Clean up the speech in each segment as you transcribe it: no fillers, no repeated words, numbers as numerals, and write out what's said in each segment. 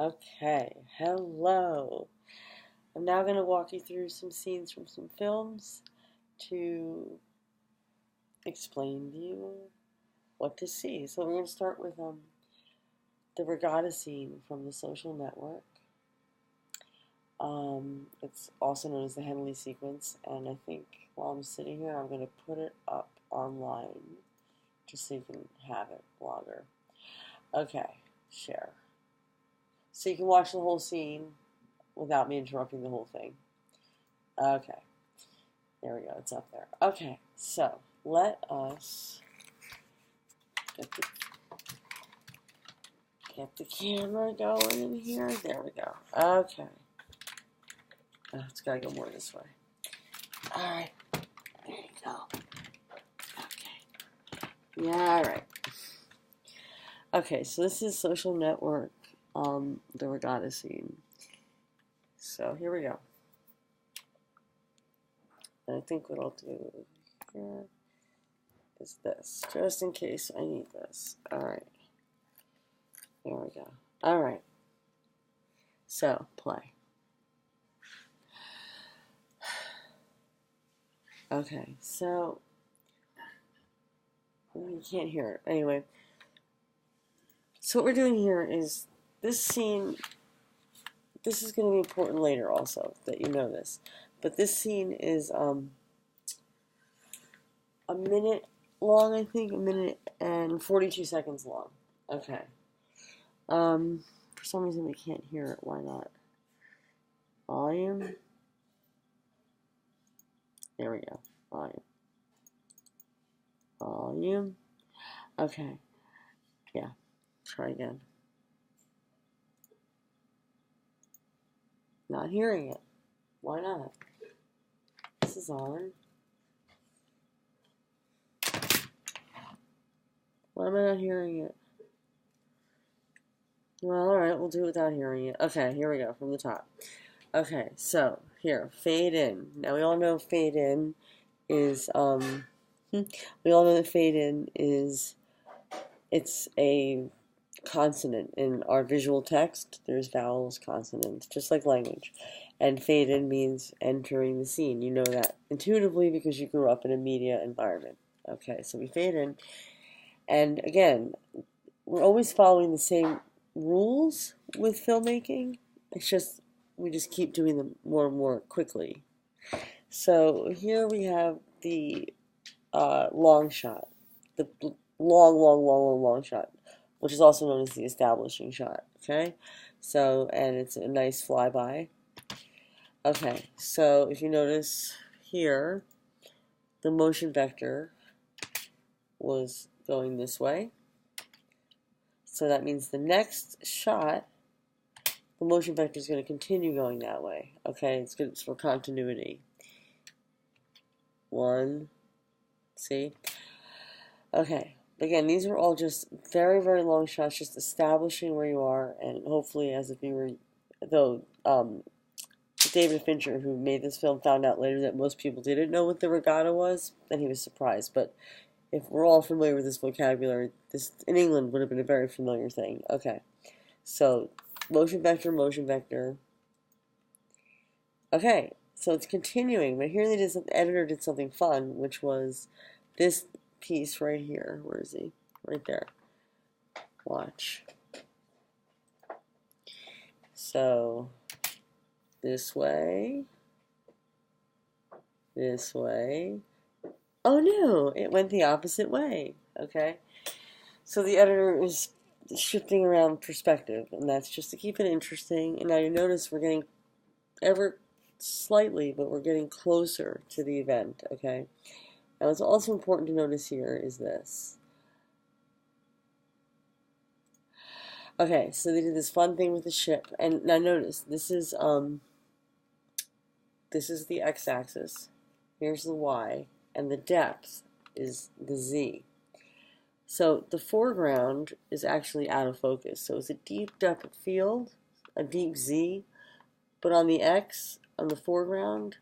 Okay, hello. I'm now going to walk you through some scenes from some films to explain to you what to see. So we're going to start with the regatta scene from The Social Network. It's also known as the Henley sequence, and I think while I'm sitting here, I'm going to put it up online just so you can have it, blogger. Okay, share. So you can watch the whole scene without me interrupting the whole thing. Okay, there we go, it's up there. Okay, so let us get the camera going in here. There we go. Okay. Oh, it's gotta go more this way. Alright, there you go. Okay. Yeah, alright. Okay, so this is Social Network, the regatta scene. So here we go. And I think what I'll do here is this, just in case I need this. Alright. There we go. Alright. So, play. Okay, so you can't hear it. Anyway, so what we're doing here is this scene, this is going to be important later also, that you know this. But this scene is a minute long, I think, a minute and 42 seconds long. Okay. For some reason we can't hear it. Why not? Volume. There we go. Volume. Volume. Okay. Yeah. Try again. Not hearing it. Why not? This is on. Why am I not hearing it? Well, alright, we'll do it without hearing it. Okay, here we go, from the top. Okay, so, here, fade in. Now, we all know fade in is, we all know that fade in is, it's a consonant. In our visual text, there's vowels, consonants, just like language. And fade in means entering the scene. You know that intuitively because you grew up in a media environment. Okay, so we fade in. And again, we're always following the same rules with filmmaking. It's just, we just keep doing them more and more quickly. So here we have the long shot, the long shot, which is also known as the establishing shot, okay? So, and it's a nice flyby. Okay, so if you notice here, the motion vector was going this way. So that means the next shot, the motion vector is going to continue going that way. Okay, it's good for continuity. One, see? Okay, again, these are all just very, very long shots, just establishing where you are, and hopefully as a viewer, though David Fincher, who made this film, found out later that most people didn't know what the regatta was, and he was surprised. But if we're all familiar with this vocabulary, this in England would have been a very familiar thing. Okay, so motion vector, motion vector. Okay, so it's continuing, but here the editor did something fun, which was this piece right here. Where is he? Right there. Watch. So this way. This way. Oh no, it went the opposite way. Okay, so the editor is shifting around perspective, and that's just to keep it interesting. And now you notice we're getting ever slightly, but we're getting closer to the event. Okay, now what's also important to notice here is this. Okay, so they did this fun thing with the ship, and now notice this is the x-axis. Here's the y, and the depth is the z. So the foreground is actually out of focus. So it's a deep depth field, a deep Z, but on the X, on the foreground,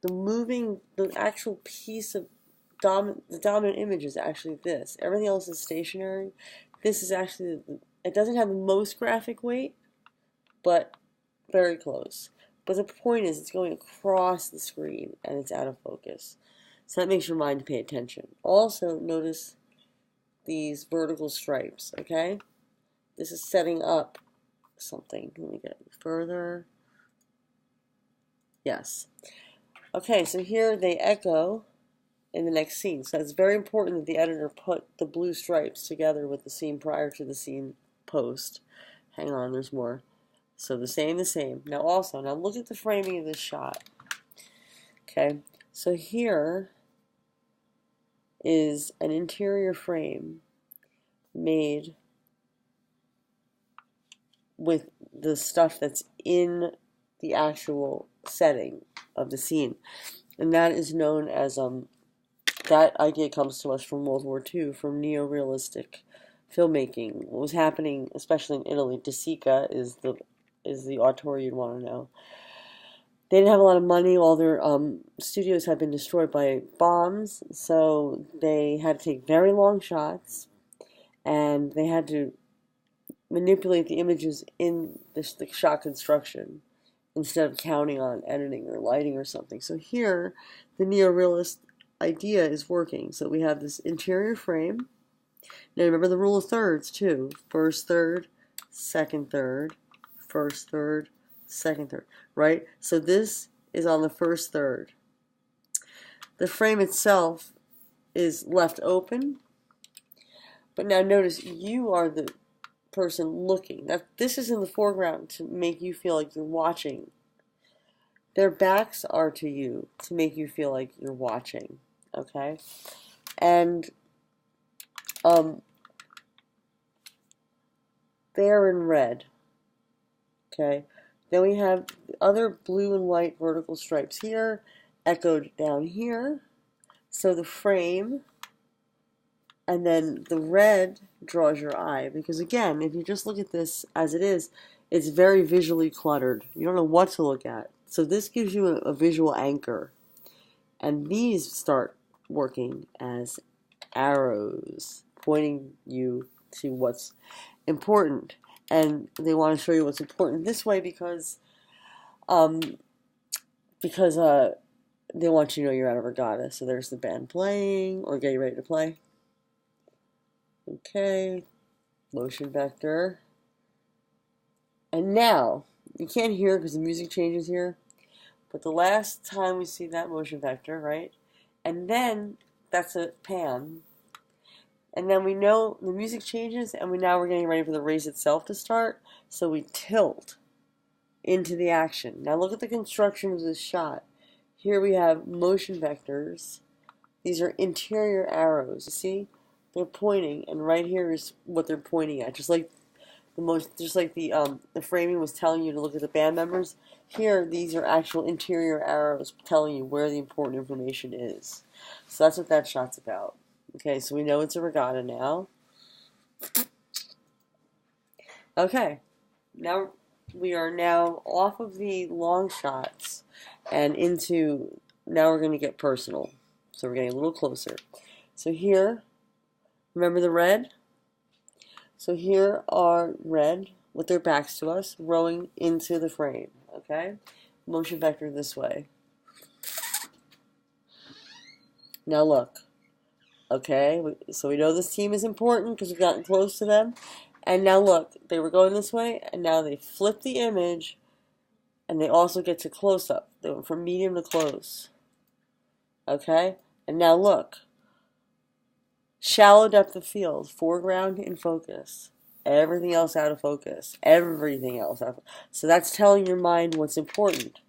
the actual piece of the dominant image is actually this. Everything else is stationary. This is actually, it doesn't have the most graphic weight, but very close. But the point is, it's going across the screen and it's out of focus. So that makes your mind pay attention. Also, notice these vertical stripes, okay? This is setting up something. Let me get further. Yes. Okay, so here they echo in the next scene. So it's very important that the editor put the blue stripes together with the scene prior to the scene post. Hang on, there's more. So the same. Now look at the framing of this shot. Okay, so here is an interior frame made with the stuff that's in the actual setting of the scene. And that is known as, that idea comes to us from World War II, from neo-realistic filmmaking. What was happening, especially in Italy, De Sica is the auteur you'd want to know. They didn't have a lot of money. All their studios had been destroyed by bombs, so they had to take very long shots, and they had to manipulate the images in the shot construction instead of counting on editing or lighting or something. So here, the neo-realist idea is working. So we have this interior frame. Now remember the rule of thirds too. First third, second third, first third, second third, right? So this is on the first third. The frame itself is left open, but now notice you are the person looking. Now this is in the foreground to make you feel like you're watching. Their backs are to you to make you feel like you're watching, okay? And they're in red, okay? Then we have other blue and white vertical stripes here, echoed down here. So the frame, and then the red draws your eye, because again, if you just look at this as it is, it's very visually cluttered. You don't know what to look at. So this gives you a visual anchor. And these start working as arrows, pointing you to what's important. And they want to show you what's important this way because they want you to know you're out of regatta. So there's the band playing, or getting ready to play. Okay, motion vector. And now, you can't hear because the music changes here, but the last time we see that motion vector, right? And then that's a pan. And then we know the music changes, and now we're getting ready for the race itself to start. So we tilt into the action. Now look at the construction of this shot. Here we have motion vectors. These are interior arrows. You see? They're pointing, and right here is what they're pointing at. Just like the framing was telling you to look at the band members. Here, these are actual interior arrows telling you where the important information is. So that's what that shot's about. Okay, so we know it's a regatta now. Okay, now we are now off of the long shots and into, now we're going to get personal. So we're getting a little closer. So here, remember the red? So here are red with their backs to us, rowing into the frame, okay? Motion vector this way. Now look, okay? So we know this team is important because we've gotten close to them. And now look, they were going this way, and now they flip the image, and they also get to close-up. They went from medium to close, okay? And now look. Shallow depth of field, foreground in focus. Everything else out of focus. Everything else out of focus. So that's telling your mind what's important.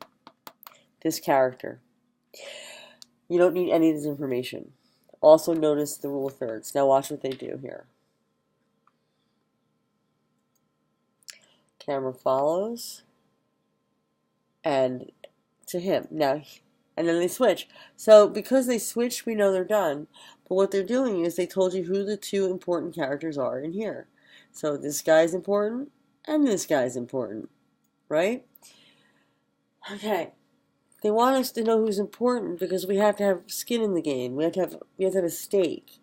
This character. You don't need any of this information. Also notice the rule of thirds. Now watch what they do here. Camera follows. And to him. Now, and then they switch. So because they switch, we know they're done. But what they're doing is they told you who the two important characters are in here. So this guy's important, and this guy's important, right? Okay. They want us to know who's important because we have to have skin in the game. We have to have a stake.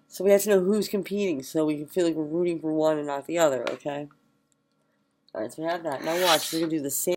So we have to know who's competing so we can feel like we're rooting for one and not the other, okay? Alright, so we have that. Now watch, we're going to do the same